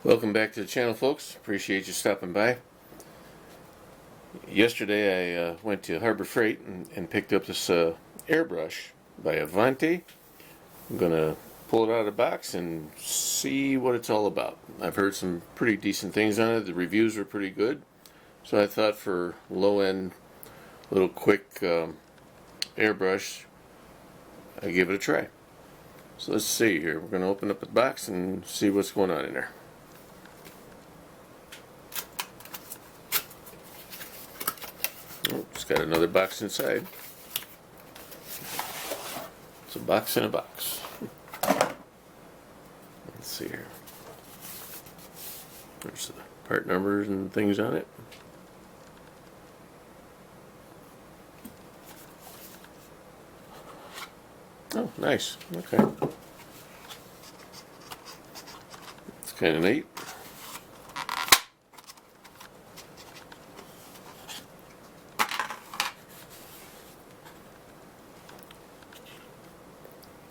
Welcome back to the channel, folks. Appreciate you stopping by. Yesterday I went to Harbor Freight and picked up this airbrush by Avanti. I'm going to pull it out of the box and see what it's all about. I've heard some pretty decent things on it. The reviews were pretty good. So I thought for low-end, little quick airbrush, I'd give it a try. So let's see here. We're going to open up the box and see what's going on in there. Oh, it's got another box inside. It's a box in a box. Let's see here. There's the part numbers and things on it. Oh, nice. Okay. It's kind of neat.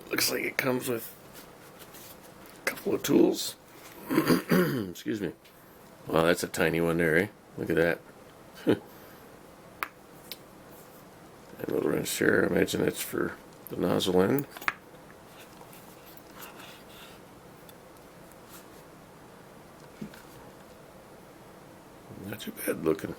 Looks like it comes with a couple of tools. Excuse me. Wow, that's a tiny one there, eh? Look at that. A little wrench here. I imagine that's for the nozzle end. Not too bad looking.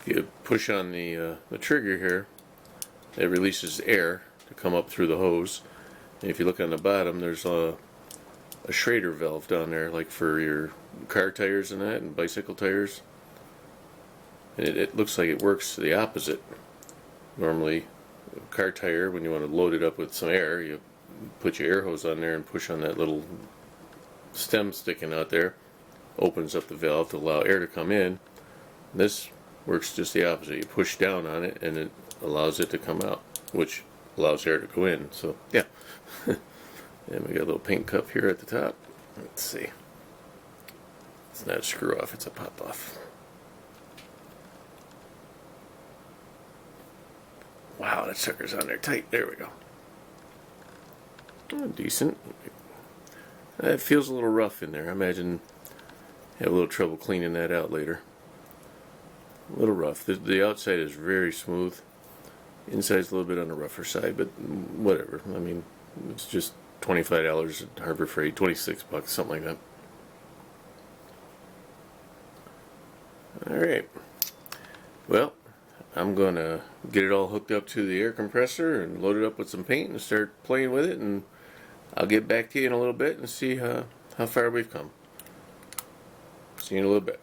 If you push on the trigger here, it releases air to come up through the hose. And if you look on the bottom, there's a Schrader valve down there, like for your car tires and that, and bicycle tires. And it looks like it works the opposite. Normally, a car tire, when you want to load it up with some air, you put your air hose on there and push on that little stem sticking out there. Opens up the valve to allow air to come in. This works just the opposite. You push down on it and it allows it to come out, which allows air to go in. So yeah. And we got a little paint cup here at the top. Let's see. It's not a screw off, it's a pop off. Wow, that sucker's on there tight. There we go. Oh, decent. It feels a little rough in there. I imagine I have a little trouble cleaning that out later. A little rough. The outside is very smooth. Inside's a little bit on the rougher side, but whatever. I mean, it's just $25 at Harbor Freight, $26, something like that. Alright. Well, I'm going to get it all hooked up to the air compressor and load it up with some paint and start playing with it, and I'll get back to you in a little bit and see how far we've come. See you in a little bit.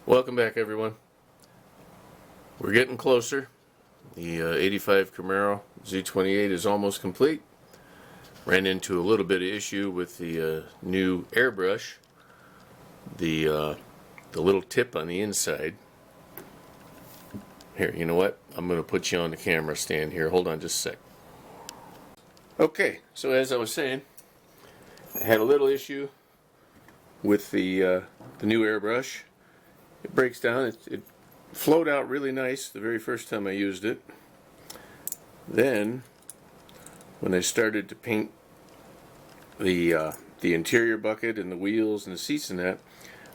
Welcome back, everyone. We're getting closer. The 85 Camaro Z28 is almost complete. Ran into a little bit of issue with the new airbrush. The little tip on the inside. Here, you know what? I'm going to put you on the camera stand here. Hold on just a sec. Okay, so as I was saying, I had a little issue with the new airbrush. It breaks down. It flowed out really nice the very first time I used it. Then, when I started to paint the interior bucket and the wheels and the seats and that,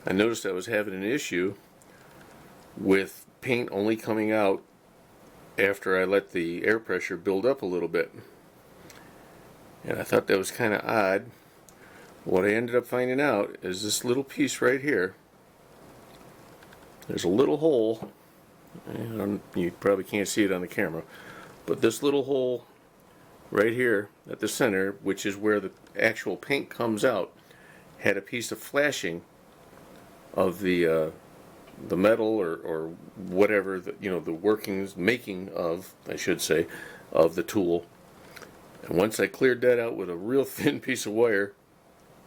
I noticed I was having an issue with paint only coming out after I let the air pressure build up a little bit. And I thought that was kind of odd. What I ended up finding out is this little piece right here. There's a little hole, you probably can't see it on the camera, but this little hole right here at the center, which is where the actual paint comes out, had a piece of flashing of the metal or whatever, the workings, making of, I should say, of the tool And once I cleared that out with a real thin piece of wire,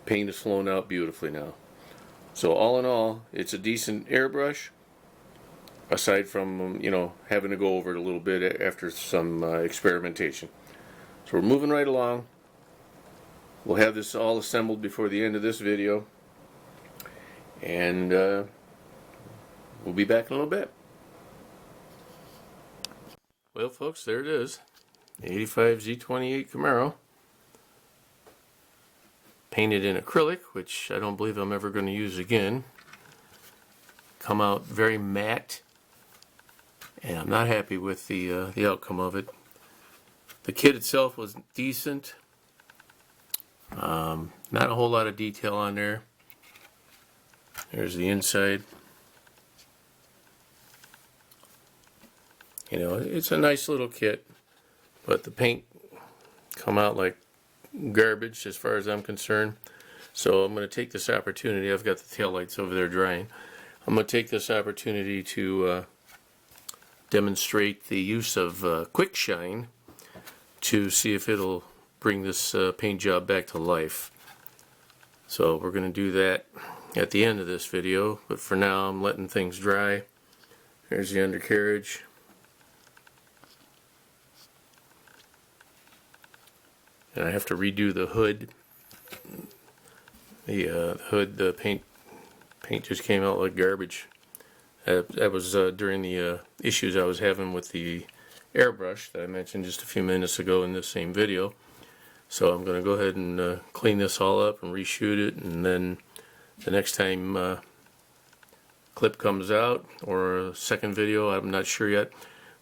paint is flowing out beautifully now. So all in all, it's a decent airbrush, aside from, you know, having to go over it a little bit after some experimentation. So we're moving right along. We'll have this all assembled before the end of this video, and we'll be back in a little bit. Well folks, there it is. The 85 Z28 Camaro. Painted in acrylic, which I don't believe I'm ever going to use again. Come out very matte, and I'm not happy with the outcome of it. The kit itself was decent. Not a whole lot of detail on there. There's the inside. You know, it's a nice little kit, but the paint come out like garbage as far as I'm concerned. So I'm going to take this opportunity. I've got the taillights over there drying. I'm going to take this opportunity to demonstrate the use of Quick Shine to see if it'll bring this paint job back to life. So we're going to do that at the end of this video, but for now I'm letting things dry. Here's the undercarriage. And I have to redo the hood. The hood, the paint just came out like garbage. That was during the issues I was having with the airbrush that I mentioned just a few minutes ago in this same video. So I'm going to go ahead and clean this all up and reshoot it, and then the next time clip comes out, or a second video, I'm not sure yet,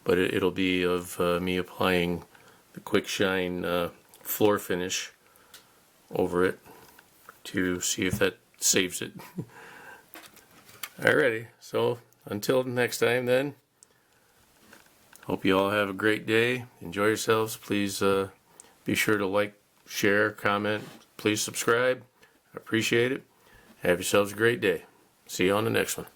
but it'll be of me applying the Quick Shine floor finish over it to see if that saves it. Alrighty, so until next time then, hope you all have a great day. Enjoy yourselves. Please be sure to like, share, comment. Please subscribe. I appreciate it. Have yourselves a great day. See you on the next one.